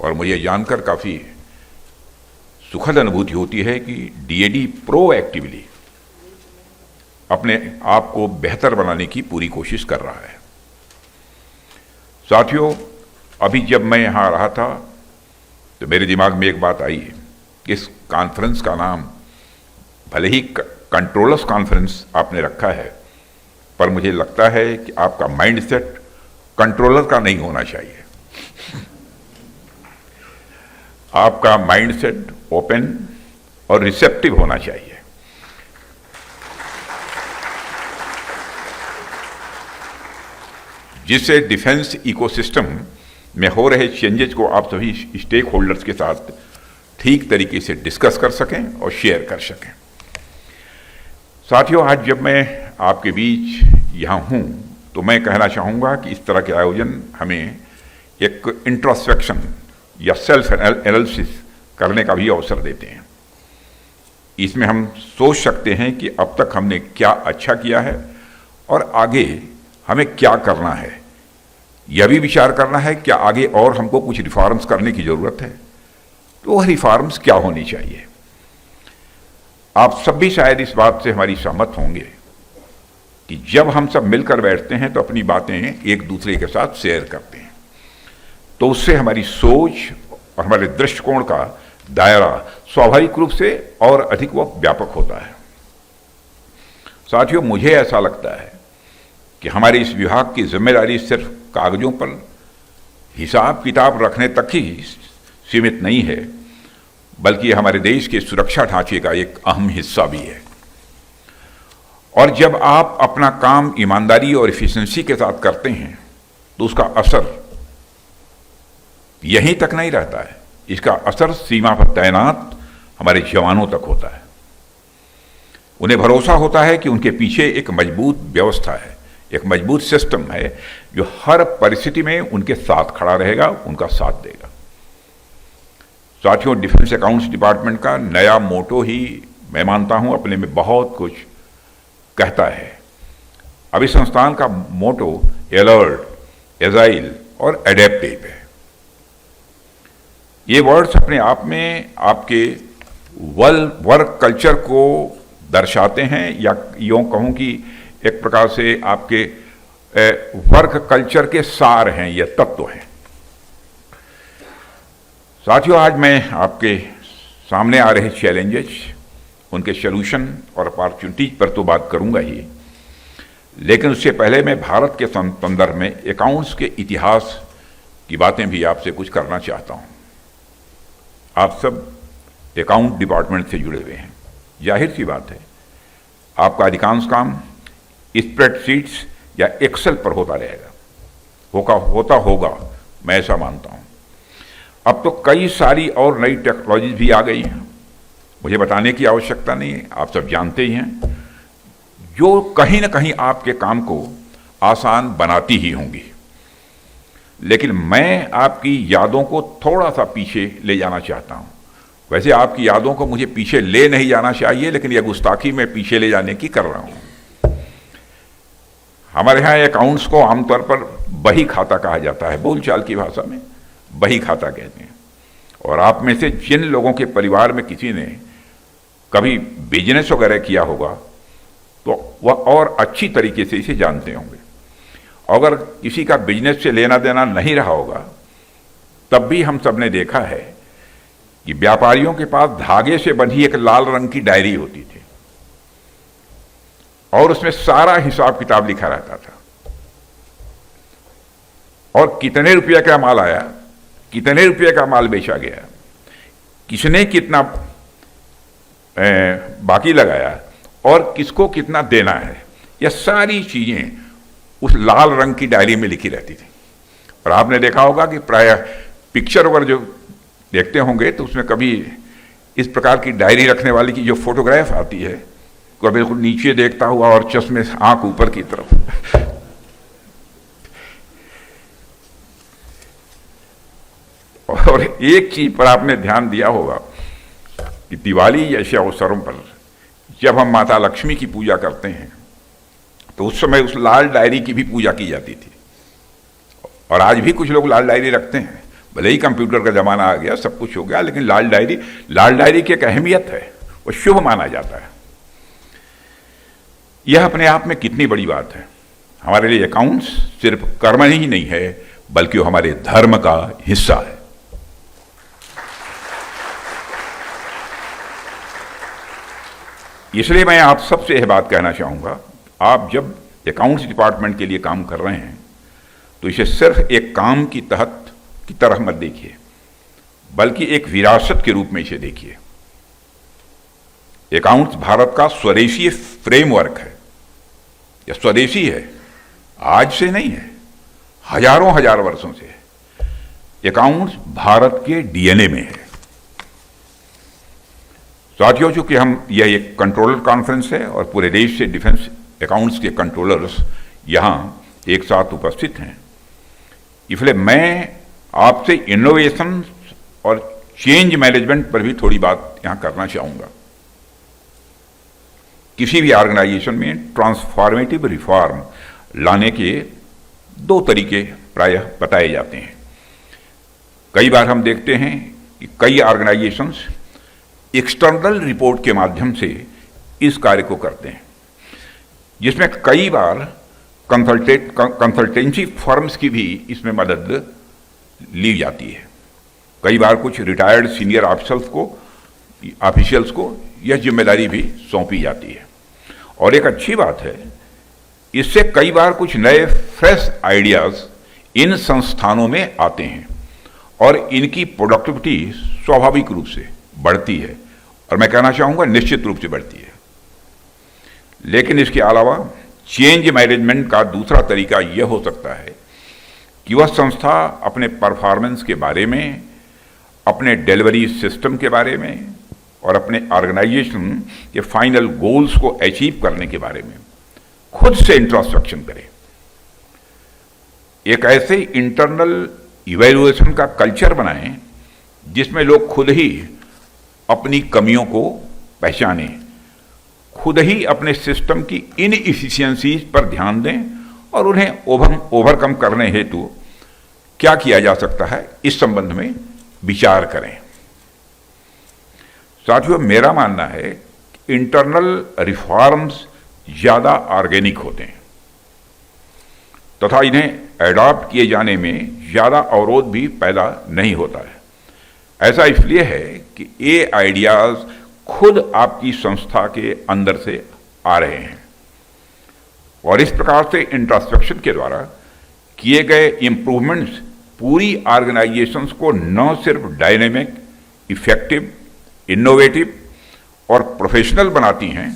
और मुझे जानकर काफ़ी सुखद अनुभूति होती है कि डीएडी प्रोएक्टिवली अपने आप को बेहतर बनाने की पूरी कोशिश कर रहा है। साथियों, अभी जब मैं यहाँ आ रहा था तो मेरे दिमाग में एक बात आई कि इस कॉन्फ्रेंस का नाम भले ही कंट्रोलर्स कॉन्फ्रेंस आपने रखा है, पर मुझे लगता है कि आपका माइंडसेट कंट्रोलर का नहीं होना चाहिए। आपका माइंडसेट ओपन और रिसेप्टिव होना चाहिए। जिससे डिफेंस इकोसिस्टम में हो रहे चेंजेस को आप सभी स्टेक होल्डर्स के साथ ठीक तरीके से डिस्कस कर सकें और शेयर कर सकें। साथियों, आज जब मैं आपके बीच यहाँ हूँ तो मैं कहना चाहूँगा कि इस तरह के आयोजन हमें एक इंट्रोस्पेक्शन या सेल्फ एनालिसिस करने का भी अवसर देते हैं। इसमें हम सोच सकते हैं कि अब तक हमने क्या अच्छा किया है और आगे हमें क्या करना है। यह भी विचार करना है कि आगे और हमको कुछ रिफॉर्म्स करने की जरूरत है, तो वह रिफॉर्म्स क्या होनी चाहिए। आप सब भी शायद इस बात से हमारी सहमत होंगे कि जब हम सब मिलकर बैठते हैं तो अपनी बातें एक दूसरे के साथ शेयर करते हैं, तो उससे हमारी सोच और हमारे दृष्टिकोण का दायरा स्वाभाविक रूप से और अधिक वो व्यापक होता है। साथियों, मुझे ऐसा लगता है कि हमारे इस विभाग की जिम्मेदारी सिर्फ कागजों पर हिसाब किताब रखने तक ही सीमित नहीं है, बल्कि हमारे देश के सुरक्षा ढांचे का एक अहम हिस्सा भी है। और जब आप अपना काम ईमानदारी और एफिशिएंसी के साथ करते हैं तो उसका असर यहीं तक नहीं रहता है, इसका असर सीमा पर तैनात हमारे जवानों तक होता है। उन्हें भरोसा होता है कि उनके पीछे एक मजबूत व्यवस्था है, एक मजबूत सिस्टम है जो हर परिस्थिति में उनके साथ खड़ा रहेगा, उनका साथ देगा। साथियों, डिफेंस अकाउंट्स डिपार्टमेंट का नया मोटो ही मैं मानता हूं अपने में बहुत कुछ कहता है। अभी संस्थान का मोटो अलर्ट, एजाइल और एडेप्टिव है। ये वर्ड्स अपने आप में आपके वर्क कल्चर को दर्शाते हैं, या यूं कहूं कि एक प्रकार से आपके वर्क कल्चर के सार हैं, ये तत्व हैं। साथियों, आज मैं आपके सामने आ रहे चैलेंजेस, उनके सॉल्यूशन और अपॉर्चुनिटीज पर तो बात करूंगा ही, लेकिन उससे पहले मैं भारत के संदर्भ में अकाउंट्स के इतिहास की बातें भी आपसे कुछ करना चाहता हूं। आप सब अकाउंट डिपार्टमेंट से जुड़े हुए हैं, जाहिर सी बात है आपका अधिकांश काम स्प्रेडशीट्स या एक्सेल पर होता रहेगा, होगा, मैं ऐसा मानता हूं। अब तो कई सारी और नई टेक्नोलॉजीज भी आ गई हैं, मुझे बताने की आवश्यकता नहीं है, आप सब जानते ही हैं, जो कहीं ना कहीं आपके काम को आसान बनाती ही होंगी। लेकिन मैं आपकी यादों को थोड़ा सा पीछे ले जाना चाहता हूं। वैसे आपकी यादों को मुझे पीछे ले नहीं जाना चाहिए, लेकिन यह गुस्ताखी मैं पीछे ले जाने की कर रहा हूं। हमारे यहाँ अकाउंट्स को आमतौर पर बही खाता कहा जाता है, बोलचाल की भाषा में बही खाता कहते हैं। और आप में से जिन लोगों के परिवार में किसी ने कभी बिजनेस वगैरह किया होगा तो वह और अच्छी तरीके से इसे जानते होंगे। अगर किसी का बिजनेस से लेना देना नहीं रहा होगा, तब भी हम सब ने देखा है कि व्यापारियों के पास धागे से बंधी एक लाल रंग की डायरी होती थी और उसमें सारा हिसाब किताब लिखा रहता था, और कितने रुपये का माल आया, कितने रुपये का माल बेचा गया, किसने कितना बाकी लगाया और किसको कितना देना है, यह सारी चीजें उस लाल रंग की डायरी में लिखी रहती थी। और आपने देखा होगा कि प्राय पिक्चर वगैरह जो देखते होंगे तो उसमें कभी इस प्रकार की डायरी रखने वाले की जो फोटोग्राफ आती है, कभी बिल्कुल नीचे देखता हुआ और चश्मे से आंख ऊपर की तरफ। और एक चीज पर आपने ध्यान दिया होगा कि दिवाली जैसे अवसरों पर जब हम माता लक्ष्मी की पूजा करते हैं तो उस समय उस लाल डायरी की भी पूजा की जाती थी। और आज भी कुछ लोग लाल डायरी रखते हैं, भले ही कंप्यूटर का जमाना आ गया, सब कुछ हो गया, लेकिन लाल डायरी की एक अहमियत है, वो शुभ माना जाता है। यह अपने आप में कितनी बड़ी बात है। हमारे लिए अकाउंट्स सिर्फ कर्म ही नहीं है, बल्कि वो हमारे धर्म का हिस्सा है। इसलिए मैं आप सबसे यह बात कहना चाहूंगा, आप जब अकाउंट्स डिपार्टमेंट के लिए काम कर रहे हैं तो इसे सिर्फ एक काम की तरह मत देखिए, बल्कि एक विरासत के रूप में इसे देखिए। अकाउंट्स भारत का स्वदेशी फ्रेमवर्क है। यह स्वदेशी है, आज से नहीं है, हजारों हजार वर्षों से है। अकाउंट्स भारत के डीएनए में है। साथियों, चूंकि यह एक कंट्रोलर कॉन्फ्रेंस है और पूरे देश से डिफेंस अकाउंट्स के कंट्रोलर्स यहां एक साथ उपस्थित हैं, इसलिए मैं आपसे इनोवेशन और चेंज मैनेजमेंट पर भी थोड़ी बात यहां करना चाहूंगा। किसी भी ऑर्गेनाइजेशन में ट्रांसफॉर्मेटिव रिफॉर्म लाने के दो तरीके प्रायः बताए जाते हैं। कई बार हम देखते हैं कि कई ऑर्गेनाइजेशंस एक्सटर्नल रिपोर्ट के माध्यम से इस कार्य को करते हैं, जिसमें कई बार कंसल्टेंसी फर्म्स की भी इसमें मदद ली जाती है। कई बार कुछ रिटायर्ड सीनियर ऑफिशियल्स को यह जिम्मेदारी भी सौंपी जाती है। और एक अच्छी बात है, इससे कई बार कुछ नए फ्रेश आइडियाज इन संस्थानों में आते हैं और इनकी प्रोडक्टिविटी स्वाभाविक रूप से बढ़ती है, और मैं कहना चाहूंगा निश्चित रूप से बढ़ती है। लेकिन इसके अलावा चेंज मैनेजमेंट का दूसरा तरीका यह हो सकता है कि वह संस्था अपने परफॉर्मेंस के बारे में, अपने डिलीवरी सिस्टम के बारे में और अपने ऑर्गेनाइजेशन के फाइनल गोल्स को अचीव करने के बारे में खुद से इंट्रोस्पेक्शन करे। एक ऐसे इंटरनल इवैल्यूएशन का कल्चर बनाएं जिसमें लोग खुद ही अपनी कमियों को पहचानें, खुद ही अपने सिस्टम की इनएफिशिएंसीज पर ध्यान दें और उन्हें ओवरकम करने हेतु क्या किया जा सकता है इस संबंध में विचार करें। साथियों, मेरा मानना है कि इंटरनल रिफॉर्म्स ज्यादा ऑर्गेनिक होते हैं तथा इन्हें एडॉप्ट किए जाने में ज्यादा अवरोध भी पैदा नहीं होता है। ऐसा इसलिए है कि ये आइडियाज खुद आपकी संस्था के अंदर से आ रहे हैं और इस प्रकार से इंट्रोस्पेक्शन के द्वारा किए गए इंप्रूवमेंट्स पूरी ऑर्गेनाइजेशंस को न सिर्फ डायनेमिक, इफेक्टिव, इनोवेटिव और प्रोफेशनल बनाती हैं,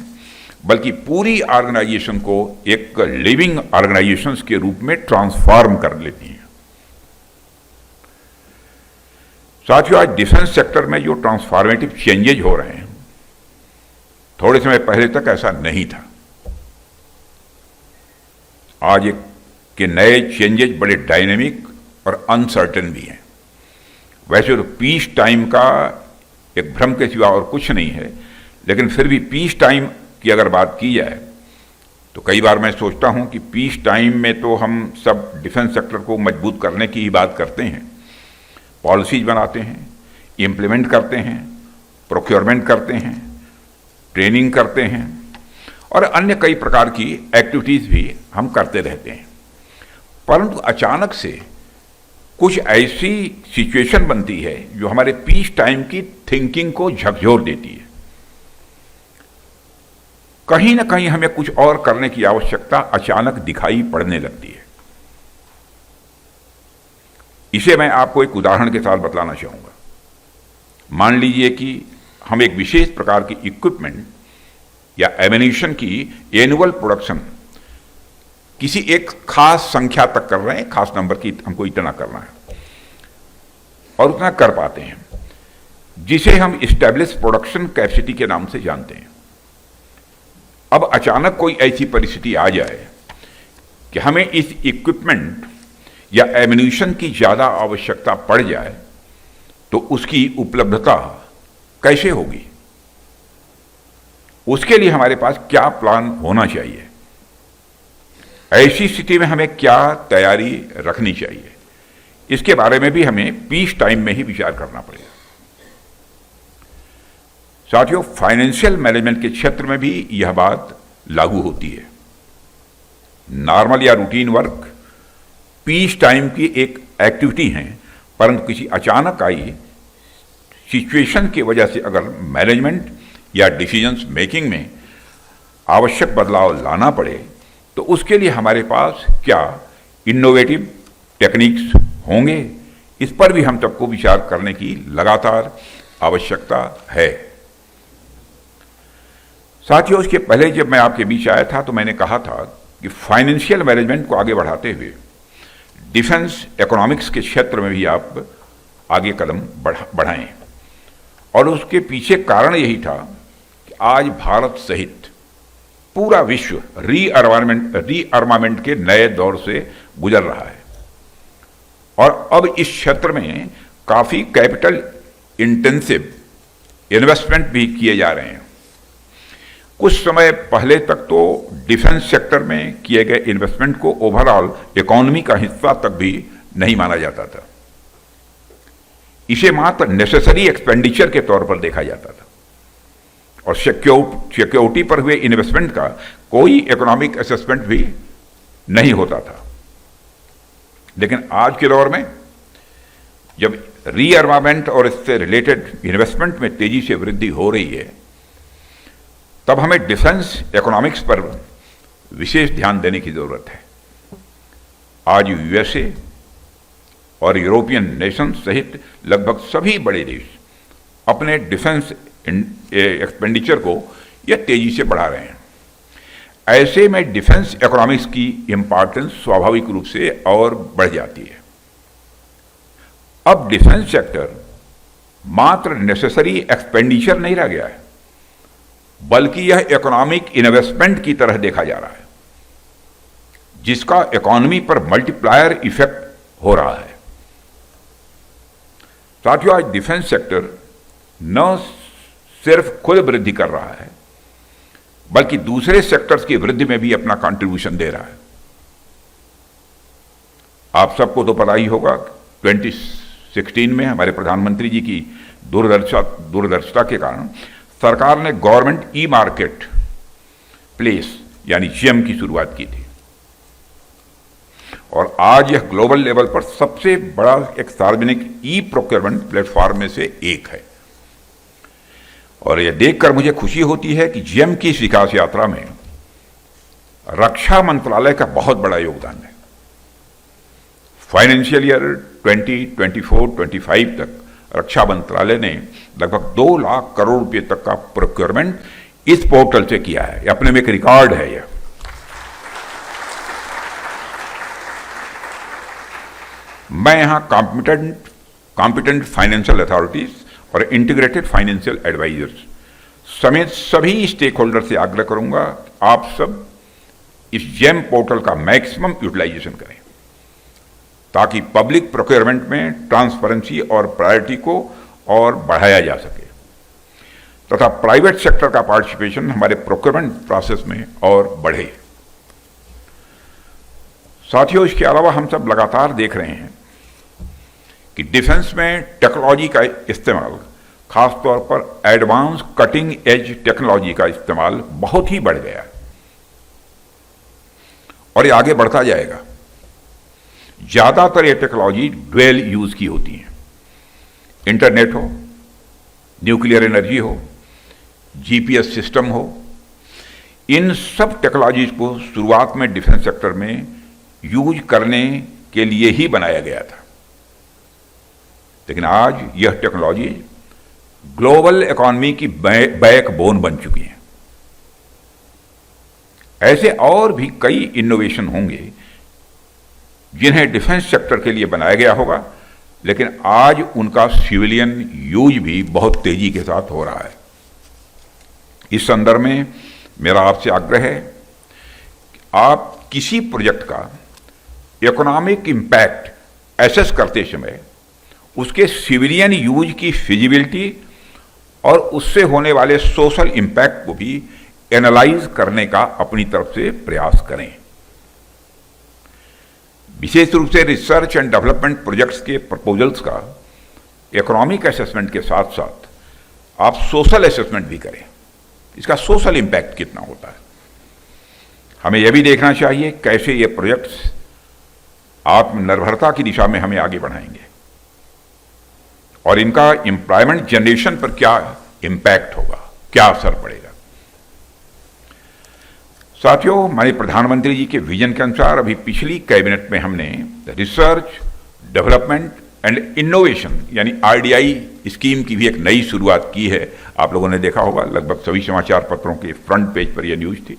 बल्कि पूरी ऑर्गेनाइजेशन को एक लिविंग ऑर्गेनाइजेशंस के रूप में ट्रांसफॉर्म कर लेती हैं। साथियों, आज डिफेंस सेक्टर में जो ट्रांसफॉर्मेटिव चेंजेज हो रहे हैं, थोड़े समय पहले तक ऐसा नहीं था। आज के नए चेंजेज बड़े डायनेमिक और अनसर्टेन भी हैं। वैसे तो पीस टाइम का एक भ्रम के सिवा और कुछ नहीं है, लेकिन फिर भी पीस टाइम की अगर बात की जाए तो कई बार मैं सोचता हूं कि पीस टाइम में तो हम सब डिफेंस सेक्टर को मजबूत करने की ही बात करते हैं, पॉलिसीज बनाते हैं, इम्प्लीमेंट करते हैं, प्रोक्योरमेंट करते हैं, ट्रेनिंग करते हैं और अन्य कई प्रकार की एक्टिविटीज भी हम करते रहते हैं। परंतु अचानक से कुछ ऐसी सिचुएशन बनती है जो हमारे पीस टाइम की थिंकिंग को झकझोर देती है। कहीं ना कहीं हमें कुछ और करने की आवश्यकता अचानक दिखाई पड़ने लगती है। इसे मैं आपको एक उदाहरण के साथ बतलाना चाहूंगा। मान लीजिए कि हम एक विशेष प्रकार की इक्विपमेंट या एमिनिशन की एनुअल प्रोडक्शन किसी एक खास संख्या तक कर रहे हैं, खास नंबर की हमको इतना करना है और उतना कर पाते हैं, जिसे हम इस्टेब्लिश प्रोडक्शन कैपेसिटी के नाम से जानते हैं। अब अचानक कोई ऐसी परिस्थिति आ जाए कि हमें इस इक्विपमेंट या एमिनिशन की ज्यादा आवश्यकता पड़ जाए, तो उसकी उपलब्धता कैसे होगी? उसके लिए हमारे पास क्या प्लान होना चाहिए? ऐसी स्थिति में हमें क्या तैयारी रखनी चाहिए? इसके बारे में भी हमें पीस टाइम में ही विचार करना पड़ेगा। साथियों, फाइनेंशियल मैनेजमेंट के क्षेत्र में भी यह बात लागू होती है। नॉर्मल या रूटीन वर्क पीस टाइम की एक एक्टिविटी है, परंतु किसी अचानक आई सिचुएशन की वजह से अगर मैनेजमेंट या डिसीजंस मेकिंग में आवश्यक बदलाव लाना पड़े तो उसके लिए हमारे पास क्या इनोवेटिव टेक्निक्स होंगे, इस पर भी हम सबको विचार करने की लगातार आवश्यकता है। साथियों, इसके पहले जब मैं आपके बीच आया था तो मैंने कहा था कि फाइनेंशियल मैनेजमेंट को आगे बढ़ाते हुए डिफेंस इकोनॉमिक्स के क्षेत्र में भी आप आगे कदम बढ़ाएं, और उसके पीछे कारण यही था कि आज भारत सहित पूरा विश्व रीअर्मामेंट के नए दौर से गुजर रहा है, और अब इस क्षेत्र में काफी कैपिटल इंटेंसिव इन्वेस्टमेंट भी किए जा रहे हैं। कुछ समय पहले तक तो डिफेंस सेक्टर में किए गए इन्वेस्टमेंट को ओवरऑल इकोनॉमी का हिस्सा तक भी नहीं माना जाता था। इसे मात्र नेसेसरी एक्सपेंडिचर के तौर पर देखा जाता था, और सिक्योरिटी पर हुए इन्वेस्टमेंट का कोई इकोनॉमिक असेसमेंट भी नहीं होता था। लेकिन आज के दौर में जब रीअर्मामेंट और इससे रिलेटेड इन्वेस्टमेंट में तेजी से वृद्धि हो रही है, तब हमें डिफेंस इकोनॉमिक्स पर विशेष ध्यान देने की जरूरत है। आज यूएसए और यूरोपियन नेशन सहित लगभग सभी बड़े देश अपने डिफेंस एक्सपेंडिचर को यह तेजी से बढ़ा रहे हैं। ऐसे में डिफेंस इकोनॉमिक्स की इंपॉर्टेंस स्वाभाविक रूप से और बढ़ जाती है। अब डिफेंस सेक्टर मात्र नेसेसरी एक्सपेंडिचर नहीं रह गया है, बल्कि यह इकोनॉमिक इन्वेस्टमेंट की तरह देखा जा रहा है, जिसका इकोनॉमी पर मल्टीप्लायर इफेक्ट हो रहा है। साथियों, आज डिफेंस सेक्टर न सिर्फ खुद वृद्धि कर रहा है, बल्कि दूसरे सेक्टर्स की वृद्धि में भी अपना कंट्रीब्यूशन दे रहा है। आप सबको तो पता ही होगा, 2016 में हमारे प्रधानमंत्री जी की दूरदर्शिता के कारण सरकार ने गवर्नमेंट ई मार्केट प्लेस यानी जीएम की शुरुआत की थी, और आज यह ग्लोबल लेवल पर सबसे बड़ा एक सार्वजनिक ई प्रोक्योरमेंट प्लेटफॉर्म में से एक है। और यह देखकर मुझे खुशी होती है कि जीएम की इस विकास यात्रा में रक्षा मंत्रालय का बहुत बड़ा योगदान है। फाइनेंशियल ईयर 2024-25 तक रक्षा मंत्रालय ने लगभग 2 लाख करोड़ रुपए तक का प्रोक्योरमेंट इस पोर्टल से किया है। यह अपने में एक रिकॉर्ड है। यह मैं यहां कॉम्पिटेंट फाइनेंशियल अथॉरिटीज और इंटीग्रेटेड फाइनेंशियल एडवाइजर्स समेत सभी स्टेक होल्डर से आग्रह करूंगा, आप सब इस जेम पोर्टल का मैक्सिमम यूटिलाइजेशन करें, ताकि पब्लिक प्रोक्योरमेंट में ट्रांसपेरेंसी और प्रायोरिटी को और बढ़ाया जा सके, तथा प्राइवेट सेक्टर का पार्टिसिपेशन हमारे प्रोक्योरमेंट प्रोसेस में और बढ़े। साथियों, इसके अलावा हम सब लगातार देख रहे हैं कि डिफेंस में टेक्नोलॉजी का इस्तेमाल, खासतौर पर एडवांस कटिंग एज टेक्नोलॉजी का इस्तेमाल बहुत ही बढ़ गया है, और ये आगे बढ़ता जाएगा। ज्यादातर ये टेक्नोलॉजी ड्वेल यूज की होती है। इंटरनेट हो, न्यूक्लियर एनर्जी हो, जीपीएस सिस्टम हो, इन सब टेक्नोलॉजीज को शुरुआत में डिफेंस सेक्टर में यूज करने के लिए ही बनाया गया था, लेकिन आज यह टेक्नोलॉजी ग्लोबल इकोनॉमी की बैकबोन बन चुकी है। ऐसे और भी कई इनोवेशन होंगे जिन्हें डिफेंस सेक्टर के लिए बनाया गया होगा, लेकिन आज उनका सिविलियन यूज भी बहुत तेजी के साथ हो रहा है। इस संदर्भ में मेरा आपसे आग्रह है कि आप किसी प्रोजेक्ट का इकोनॉमिक इंपैक्ट एसेस करते समय उसके सिविलियन यूज की फिजिबिलिटी और उससे होने वाले सोशल इंपैक्ट को भी एनालाइज करने का अपनी तरफ से प्रयास करें। विशेष रूप से रिसर्च एंड डेवलपमेंट प्रोजेक्ट्स के प्रपोजल्स का इकोनॉमिक असेसमेंट के साथ साथ आप सोशल असेसमेंट भी करें, इसका सोशल इंपैक्ट कितना होता है। हमें यह भी देखना चाहिए कैसे ये प्रोजेक्ट्स आत्मनिर्भरता की दिशा में हमें आगे बढ़ाएंगे और इनका एम्प्लॉयमेंट जनरेशन पर क्या इंपैक्ट होगा, क्या असर पड़ेगा। साथियों, माननीय प्रधानमंत्री जी के विजन के अनुसार अभी पिछली कैबिनेट में हमने रिसर्च, डेवलपमेंट एंड इनोवेशन यानी RDI स्कीम की भी एक नई शुरुआत की है। आप लोगों ने देखा होगा, लगभग सभी समाचार पत्रों के फ्रंट पेज पर यह न्यूज थी।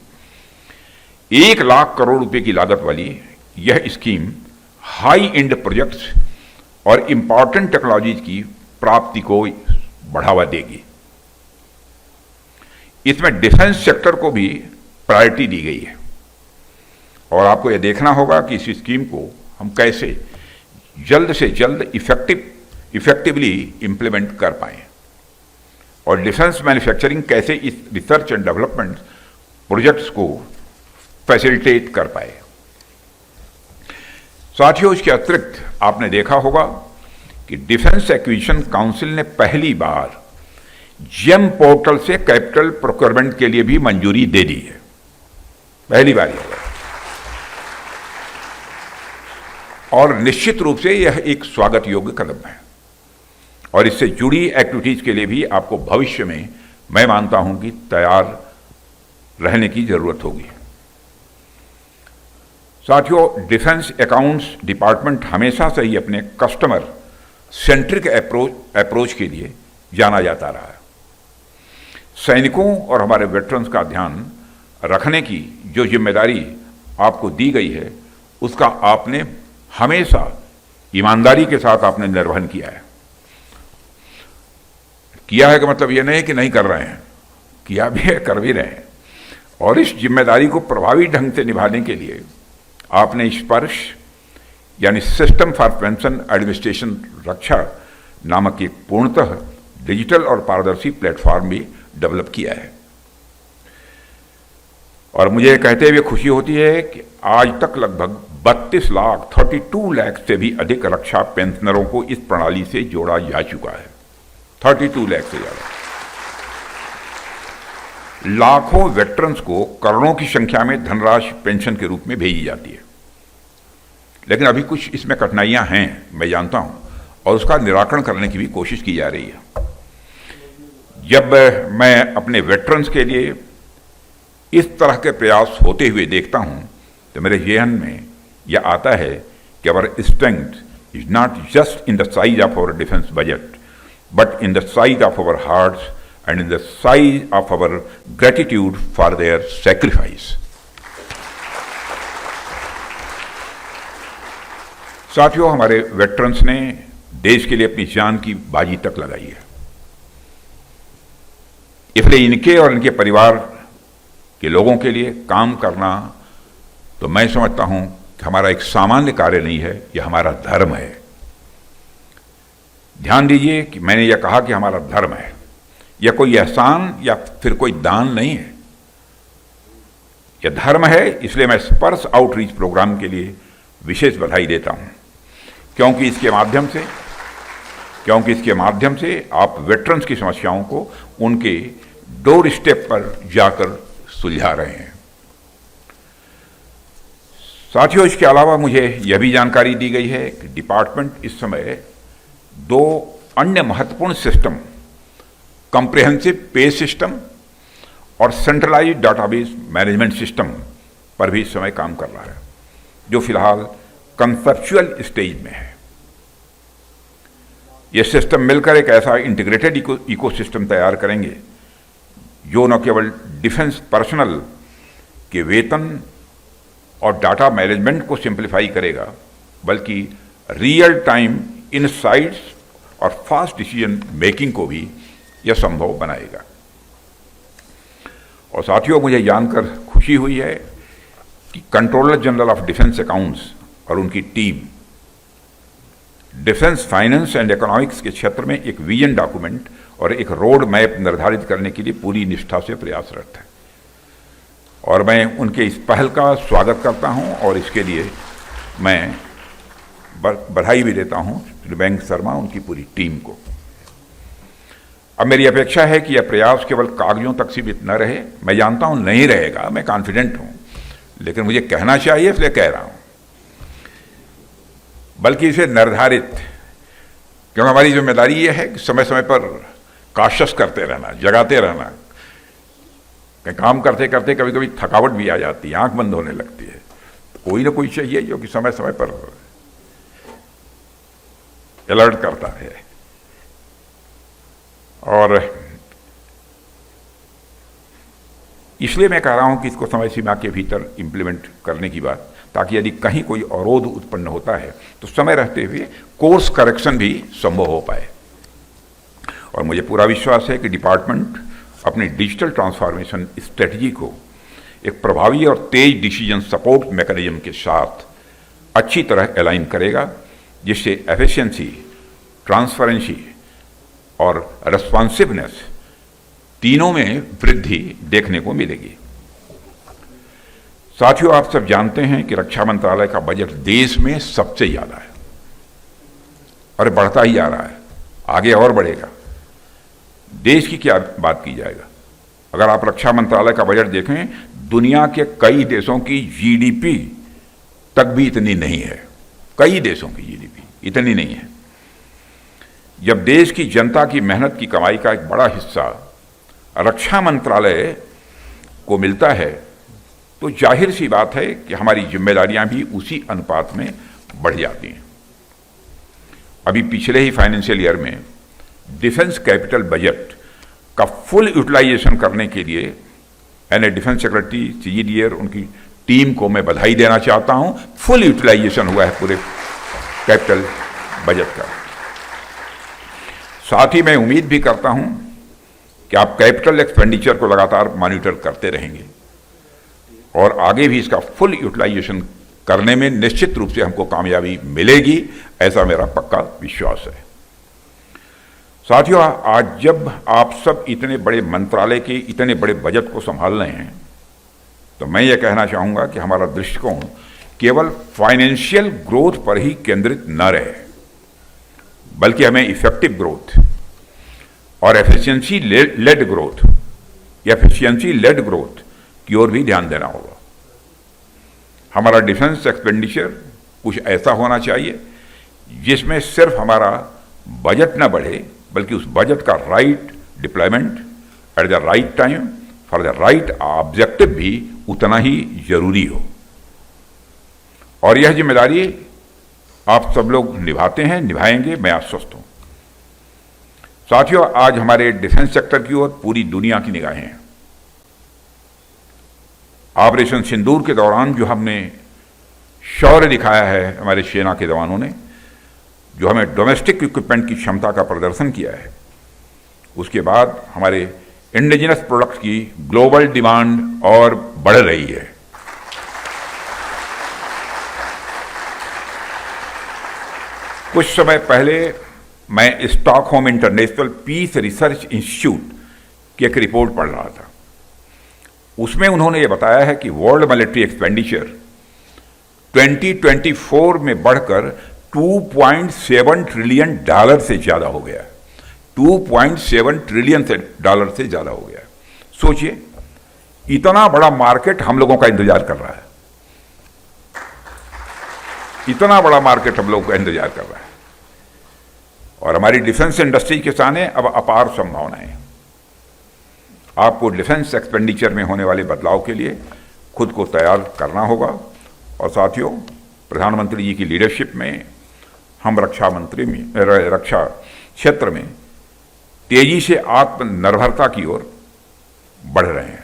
1 लाख करोड़ रुपए की लागत वाली यह स्कीम हाई एंड प्रोजेक्ट्स और इंपॉर्टेंट टेक्नोलॉजीज की प्राप्ति को बढ़ावा देगी। इसमें डिफेंस सेक्टर को भी प्रायोरिटी दी गई है और आपको यह देखना होगा कि इस स्कीम को हम कैसे जल्द से जल्द इफेक्टिवली इंप्लीमेंट कर पाएं और डिफेंस मैन्युफैक्चरिंग कैसे इस रिसर्च एंड डेवलपमेंट प्रोजेक्ट्स को फैसिलिटेट कर पाए। साथियों, इसके अतिरिक्त आपने देखा होगा कि डिफेंस एक्विजिशन काउंसिल ने पहली बार जेम पोर्टल से कैपिटल प्रोक्योरमेंट के लिए भी मंजूरी दे दी है, पहली बार ही हुआ और निश्चित रूप से यह एक स्वागत योग्य कदम है और इससे जुड़ी एक्टिविटीज के लिए भी आपको भविष्य में मैं मानता हूं कि तैयार रहने की जरूरत होगी। साथियों, डिफेंस अकाउंट्स डिपार्टमेंट हमेशा से ही अपने कस्टमर सेंट्रिक अप्रोच के लिए जाना जाता रहा है। सैनिकों और हमारे वेटरन्स का ध्यान रखने की जो जिम्मेदारी आपको दी गई है उसका आपने हमेशा ईमानदारी के साथ आपने निर्वहन किया है। किया है का मतलब यह नहीं कि नहीं कर रहे हैं, किया भी है, कर भी रहे हैं और इस जिम्मेदारी को प्रभावी ढंग से निभाने के लिए आपने स्पर्श यानी सिस्टम फॉर पेंशन एडमिनिस्ट्रेशन रक्षा नामक एक पूर्णतः डिजिटल और पारदर्शी प्लेटफॉर्म भी डेवलप किया है और मुझे कहते हुए खुशी होती है कि आज तक लगभग 32 लाख से भी अधिक रक्षा पेंशनरों को इस प्रणाली से जोड़ा जा चुका है। 32 लाख से ज्यादा। लाखों वेटरन्स को करोड़ों की संख्या में धनराशि पेंशन के रूप में भेजी जाती है, लेकिन अभी कुछ इसमें कठिनाइयां हैं, मैं जानता हूं, और उसका निराकरण करने की भी कोशिश की जा रही है। जब मैं अपने वेटरन्स के लिए इस तरह के प्रयास होते हुए देखता हूं तो मेरे जहन में यह आता है कि our strength is not just in the size of our defence budget but in the size of our hearts and in the size of our gratitude for their sacrifice. साथियों, हमारे वेटरन्स ने देश के लिए अपनी जान की बाजी तक लगाई है, इसलिए इनके और इनके परिवार के लोगों के लिए काम करना तो मैं समझता हूं कि हमारा एक सामान्य कार्य नहीं है, यह हमारा धर्म है। ध्यान दीजिए कि मैंने यह कहा कि हमारा धर्म है, यह कोई एहसान या फिर कोई दान नहीं है, यह धर्म है। इसलिए मैं स्पर्श आउटरीच प्रोग्राम के लिए विशेष बधाई देता हूं, क्योंकि इसके माध्यम से आप वेटरन्स की समस्याओं को उनके डोर स्टेप पर जाकर सुलझा रहे हैं। साथियों, इसके अलावा मुझे यह भी जानकारी दी गई है कि डिपार्टमेंट इस समय 2 अन्य महत्वपूर्ण सिस्टम, कॉम्प्रिहेंसिव पे सिस्टम और सेंट्रलाइज्ड डाटाबेस मैनेजमेंट सिस्टम पर भी इस समय काम कर रहा है, जो फिलहाल कंसेप्चुअल स्टेज में है। ये सिस्टम मिलकर एक ऐसा इंटीग्रेटेड इकोसिस्टम तैयार करेंगे जो न केवल डिफेंस पर्सनल के वेतन और डाटा मैनेजमेंट को सिंप्लीफाई करेगा, बल्कि रियल टाइम इनसाइट्स और फास्ट डिसीजन मेकिंग को भी यह संभव बनाएगा। और साथियों, मुझे जानकर खुशी हुई है कि controller general of defence accounts और उनकी team defence finance and economics के क्षेत्र में एक विजन डॉक्यूमेंट और एक रोड मैप निर्धारित करने के लिए पूरी निष्ठा से प्रयासरत है और मैं उनके इस पहल का स्वागत करता हूं और इसके लिए मैं बधाई भी देता हूं श्री बैंक शर्मा, उनकी पूरी टीम को। अब मेरी अपेक्षा है कि यह प्रयास केवल कागजों तक सीमित न रहे। मैं जानता हूं नहीं रहेगा, मैं कॉन्फिडेंट हूं, लेकिन मुझे कहना चाहिए इसलिए कह रहा हूं, बल्कि इसे निर्धारित, क्योंकि हमारी जिम्मेदारी यह है कि समय समय पर काशस करते रहना, जगाते रहना। काम करते करते कभी कभी थकावट भी आ जाती है, आंख बंद होने लगती है, तो कोई ना कोई चाहिए जो कि समय समय पर अलर्ट करता है। और इसलिए मैं कह रहा हूं कि इसको समय सीमा के भीतर इंप्लीमेंट करने की बात, ताकि यदि कहीं कोई अवरोध उत्पन्न होता है तो समय रहते हुए कोर्स करेक्शन भी संभव हो पाए। और मुझे पूरा विश्वास है कि डिपार्टमेंट अपनी डिजिटल ट्रांसफॉर्मेशन स्ट्रेटजी को एक प्रभावी और तेज डिसीजन सपोर्ट मैकेनिज्म के साथ अच्छी तरह अलाइन करेगा, जिससे एफिशिएंसी, ट्रांसपेरेंसी और रेस्पॉन्सिवनेस तीनों में वृद्धि देखने को मिलेगी। साथियों, आप सब जानते हैं कि रक्षा मंत्रालय का बजट देश में सबसे ज्यादा है और बढ़ता ही जा रहा है, आगे और बढ़ेगा। देश की क्या बात की जाएगा, अगर आप रक्षा मंत्रालय का बजट देखें, दुनिया के कई देशों की जीडीपी तक भी इतनी नहीं है। कई देशों की जीडीपी इतनी नहीं है। जब देश की जनता की मेहनत की कमाई का एक बड़ा हिस्सा रक्षा मंत्रालय को मिलता है, तो जाहिर सी बात है कि हमारी जिम्मेदारियां भी उसी अनुपात में बढ़ जाती हैं। अभी पिछले ही फाइनेंशियल ईयर में डिफेंस कैपिटल बजट का फुल यूटिलाइजेशन करने के लिए यानी डिफेंस सेक्रेटरी, सीजीडीआर, उनकी टीम को मैं बधाई देना चाहता हूं। फुल यूटिलाइजेशन हुआ है पूरे कैपिटल बजट का। साथ ही मैं उम्मीद भी करता हूं कि आप कैपिटल एक्सपेंडिचर को लगातार मॉनिटर करते रहेंगे और आगे भी इसका फुल यूटिलाइजेशन करने में निश्चित रूप से हमको कामयाबी मिलेगी, ऐसा मेरा पक्का विश्वास है। साथियों, आज जब आप सब इतने बड़े मंत्रालय के इतने बड़े बजट को संभाल रहे हैं, तो मैं ये कहना चाहूंगा कि हमारा दृष्टिकोण केवल फाइनेंशियल ग्रोथ पर ही केंद्रित न रहे, बल्कि हमें इफेक्टिव ग्रोथ और एफिशिएंसी लेड ग्रोथ की ओर भी ध्यान देना होगा। हमारा डिफेंस एक्सपेंडिचर कुछ ऐसा होना चाहिए जिसमें सिर्फ हमारा बजट न बढ़े, बल्कि उस बजट का right deployment at the right time for the right objective भी उतना ही जरूरी हो। और यह जिम्मेदारी आप सब लोग निभाते हैं, निभाएंगे, मैं आश्वस्त हूं। साथियों, आज हमारे डिफेंस सेक्टर की ओर पूरी दुनिया की निगाहें हैं। ऑपरेशन सिंदूर के दौरान जो हमने शौर्य दिखाया है हमारे सेना के जवानों ने, जो हमें डोमेस्टिक इक्विपमेंट की क्षमता का प्रदर्शन किया है, उसके बाद हमारे इंडिजिनस प्रोडक्ट्स की ग्लोबल डिमांड और बढ़ रही है। कुछ समय पहले मैं Stockholm International Peace Research Institute की एक रिपोर्ट पढ़ रहा था। उसमें उन्होंने ये बताया है कि वर्ल्ड मिलिट्री एक्सपेंडिचर 2024 में बढ़कर $2.7 ट्रिलियन से ज्यादा हो गया। 2.7 ट्रिलियन डॉलर से ज्यादा हो गया। सोचिए, इतना बड़ा मार्केट हम लोगों का इंतजार कर रहा है, इतना बड़ा मार्केट हम लोगों का इंतजार कर रहा है। और हमारी डिफेंस इंडस्ट्री के सामने अब अपार संभावनाएं। आपको डिफेंस एक्सपेंडिचर में होने वाले बदलाव के लिए खुद को तैयार करना होगा। और साथियों, प्रधानमंत्री जी की लीडरशिप में हम रक्षा क्षेत्र में तेजी से आत्मनिर्भरता की ओर बढ़ रहे हैं।